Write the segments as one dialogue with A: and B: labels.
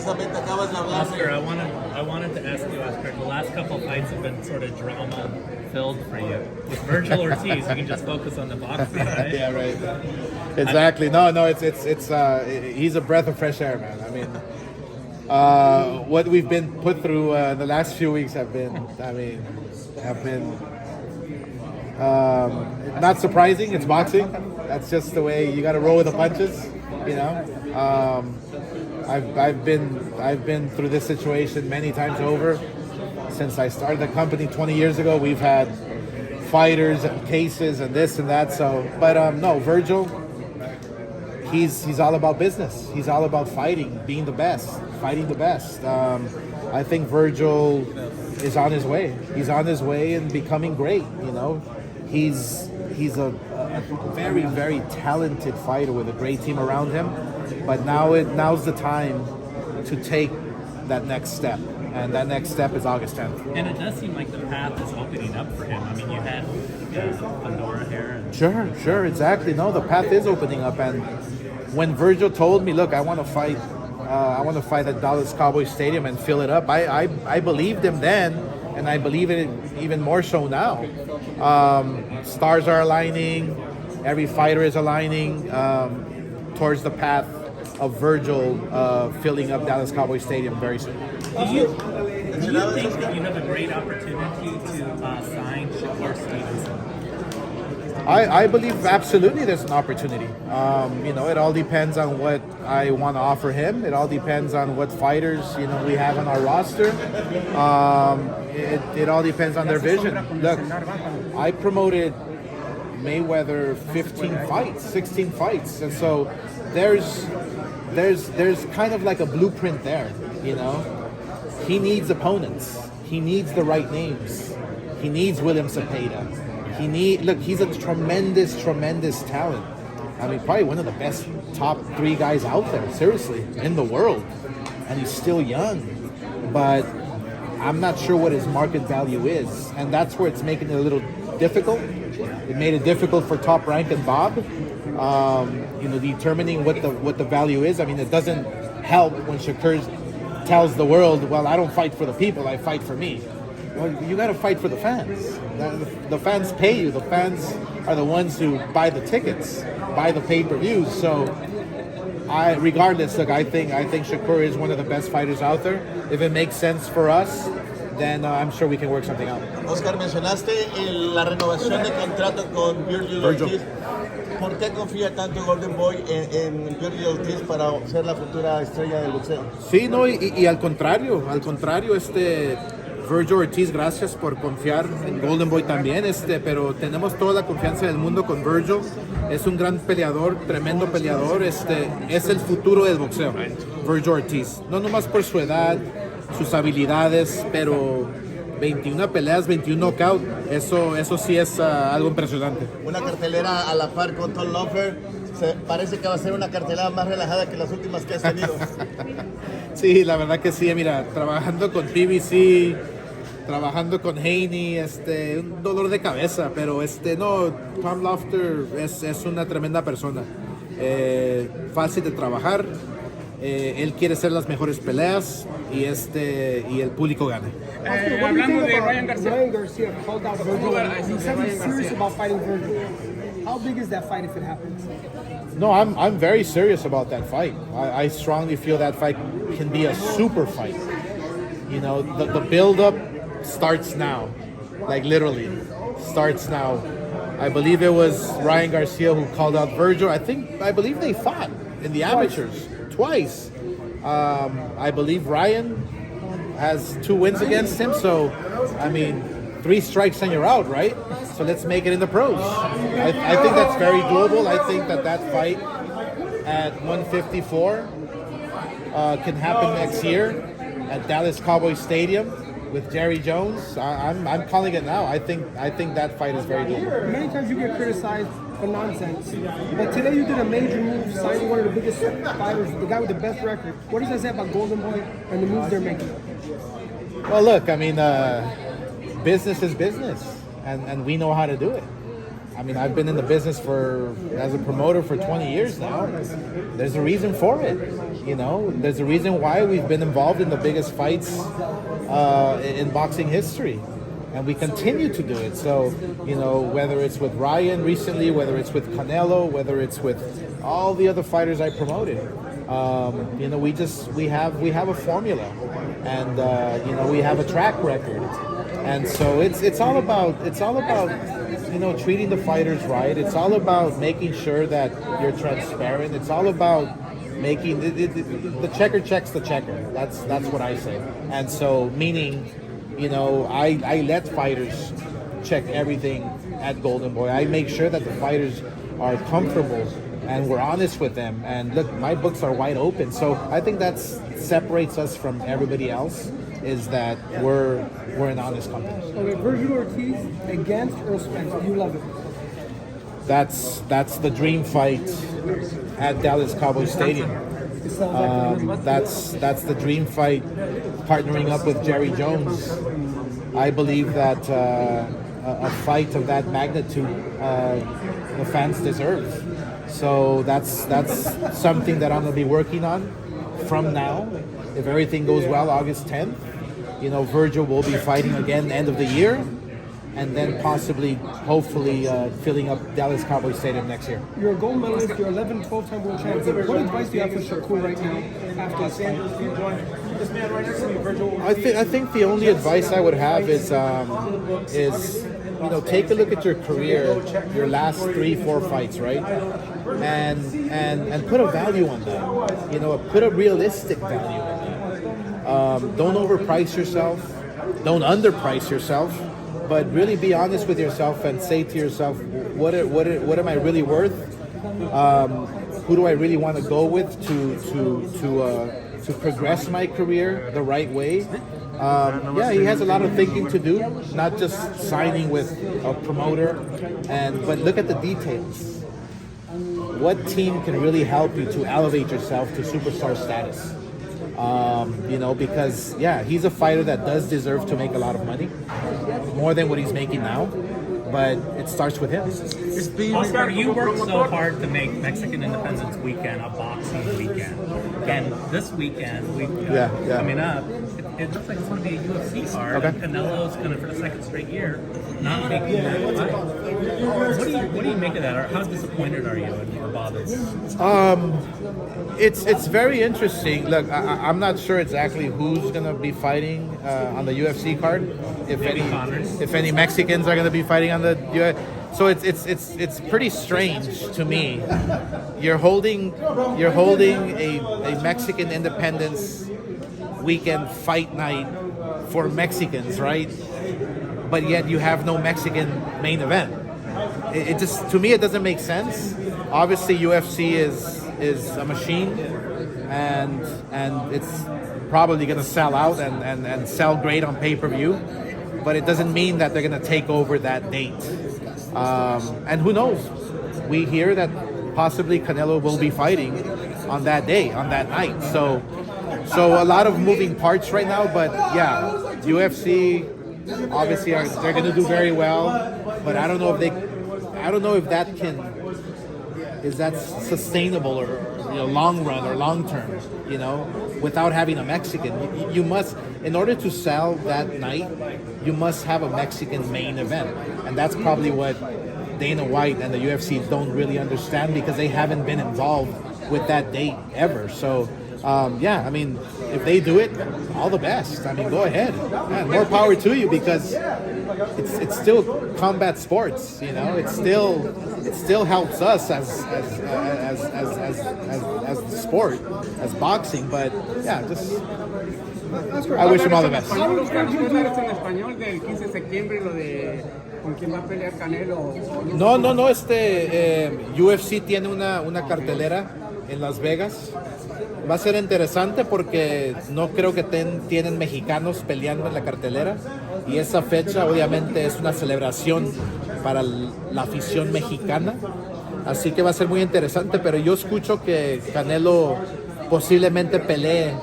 A: precisamente acabas de hablar.
B: Oscar, I wanted to ask you, Oscar, the last couple fights have been sort of drama-filled for you. With Vergil Ortiz, you can just focus on the boxing, right?
C: Yeah, right. Exactly. No, it's he's a breath of fresh air, man. I mean, what we've been put through the last few weeks have been not surprising. It's boxing. That's just the way you got to roll with the punches, you know. I've been through this situation many times over since I started the company 20 years ago. We've had fighters and cases and this and that. So, but no, Virgil, he's all about business. He's all about fighting, being the best, fighting the best. I think Virgil is on his way. He's on his way and becoming great. You know, he's a very, very talented fighter with a great team around him. But now's the time to take that next step. And that next step is August 10th.
B: And it does seem like the path is opening up for him. I mean, you had Pandora here.
C: Sure, exactly. No, the path is opening up. And when Virgil told me, look, I want to fight at Dallas Cowboys Stadium and fill it up, I believed him then, and I believe it even more so now. Stars are aligning. Every fighter is aligning towards the path of Virgil filling up Dallas Cowboys Stadium very soon.
B: Do you think that you have a great opportunity to sign Shakur Stevenson?
C: I believe absolutely there's an opportunity. You know, it all depends on what I want to offer him. It all depends on what fighters, you know, we have on our roster. It all depends on their vision. Look, I promoted Mayweather 15 fights, 16 fights, and so there's kind of like a blueprint there, you know. He needs opponents. He needs the right names. He needs William Cepeda. He's a tremendous talent. I mean, probably one of the best top 3 guys out there, seriously, in the world. And he's still young. But I'm not sure what his market value is. And that's where it's making it a little difficult. It made it difficult for Top Rank and Bob. You know, determining what the value is. I mean, it doesn't help when Shakur tells the world, well, I don't fight for the people, I fight for me. Well, you got to fight for the fans. The fans pay you. The fans are the ones who buy the tickets, buy the pay-per-views. So, regardless, look, I think Shakur is one of the best fighters out there. If it makes sense for us, then I'm sure we can work something out.
A: Oscar, mencionaste la renovación de contrato con Virgil Ortiz. ¿Por qué confía tanto Golden Boy en Virgil Ortiz para ser la futura estrella del boxeo?
C: Sí, no, y al contrario, Virgil Ortiz, gracias por confiar en Golden Boy también, pero tenemos toda la confianza del mundo con Virgil. Es un gran peleador, tremendo peleador, es el futuro del boxeo, Virgil Ortiz. No nomás por su edad, sus habilidades, pero 21 peleas, 21 knockout, eso sí es algo impresionante.
A: Una cartelera a la par con Tom Loeffler. Parece que va a ser una cartelera más relajada que las últimas que has tenido.
C: Sí, la verdad que sí. Mira, trabajando con PBC, trabajando con Haney, un dolor de cabeza, pero no, Tom Loeffler es una tremenda persona. Fácil de trabajar. Él quiere hacer las mejores peleas y el público gana.
D: Hablando de Ryan Garcia called out Virgil. He said he's serious about fighting Virgil. How big is that fight if it happens?
C: No, I'm very serious about that fight. I strongly feel that fight can be a super fight. You know, the build-up starts now, like literally starts now. I believe it was Ryan Garcia who called out Virgil. I believe they fought in the amateurs twice. I believe Ryan has 2 wins against him, so I mean, 3 strikes and you're out, right? So let's make it in the pros. I think that's very doable. I think that fight at 154 can happen next year at Dallas Cowboys Stadium with Jerry Jones. I'm calling it now. I think that fight is very doable.
D: Many times you get criticized for nonsense, but today you did a major move, signing one of the biggest fighters, the guy with the best record. What does that say about Golden Boy and the moves they're making?
C: Well, look, I mean, business is business, and we know how to do it. I mean, I've been in the business as a promoter for 20 years now. There's a reason for it, There's a reason why we've been involved in the biggest fights in boxing history. And we continue to do it. So, whether it's with Ryan recently, whether it's with Canelo, whether it's with all the other fighters I promoted, we have a formula, and we have a track record, and so it's all about treating the fighters right. It's all about making sure that you're transparent. It's all about making the checker checks the checker. That's what I say. And so meaning, I let fighters check everything at Golden Boy. I make sure that the fighters are comfortable and we're honest with them. And look, my books are wide open. So I think that separates us from everybody else, is that we're an honest company.
D: Okay, Vergil Ortiz against Earl Spence. You love it.
C: That's the dream fight at Dallas Cowboys Stadium. That's the dream fight, partnering up with Jerry Jones. I believe that a fight of that magnitude the fans deserve. So that's something that I'm going to be working on from now. If everything goes well, August 10th, Virgil will be fighting again end of the year, and then possibly, hopefully, filling up Dallas Cowboys Stadium next year.
D: You're a gold medalist, you're 11, 12-time world champion. What advice do you have for Shakur right now after this fight?
C: I think the only advice I would have is take a look at your career, your last 3-4 fights, right? And put a value on that. Put a realistic value on that. Don't overprice yourself. Don't underprice yourself. But really be honest with yourself and say to yourself, what am I really worth? Who do I really want to go with to progress my career the right way? He has a lot of thinking to do, not just signing with a promoter, but look at the details. What team can really help you to elevate yourself to superstar status? Because he's a fighter that does deserve to make a lot of money, more than what he's making now, but it starts with him.
B: Oscar, you worked so hard to make Mexican Independence Weekend a boxing weekend. Again, this weekend, coming up, it looks like it's going to be a UFC card.
C: Okay.
B: And Canelo's going to, for the second straight year, not making that fight. What do you make of that? Or how disappointed are you or bothered?
C: It's very interesting. Look, I'm not sure exactly who's going to be fighting on the UFC card. If any Mexicans are going to be fighting on the UFC. So it's pretty strange to me. You're holding a Mexican Independence Weekend fight night for Mexicans, right? But yet you have no Mexican main event. It just, to me, it doesn't make sense. Obviously, UFC is a machine, and it's probably going to sell out and sell great on pay-per-view. But it doesn't mean that they're going to take over that date. And who knows? We hear that possibly Canelo will be fighting on that day, on that night. So a lot of moving parts right now. But UFC obviously they're going to do very well. But I don't know if that's sustainable or long run or long term. Without having a Mexican, you must, in order to sell that night, you must have a Mexican main event, and that's probably what Dana White and the UFC don't really understand, because they haven't been involved with that date ever. So, I mean, if they do it, all the best. I mean, go ahead, man, more power to you, because it's still combat sports. It still helps us as the sport, as boxing. But just. I wish him all the best. No, UFC tiene una cartelera en Las Vegas. Va a ser interesante porque no creo que tienen mexicanos peleando en la cartelera, y esa fecha obviamente es una celebración para la afición mexicana, así que va a ser muy interesante. Pero yo escucho que Canelo posiblemente pelee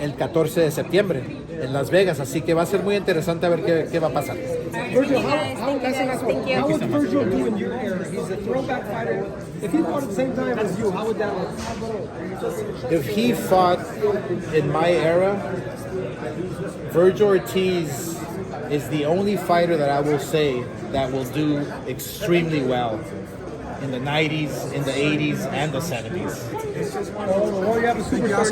C: el 14 de septiembre en Las Vegas, así que va a ser muy interesante a ver qué va a pasar.
D: Virgil, how would Virgil do in your era? He's a throwback fighter. If he fought at the same time as you, how would that look?
C: If he fought in my era, Vergil Ortiz is the only fighter that I will say that will do extremely well in the 90s, in the 80s, and the 70s.
D: Oh, you have a superstar.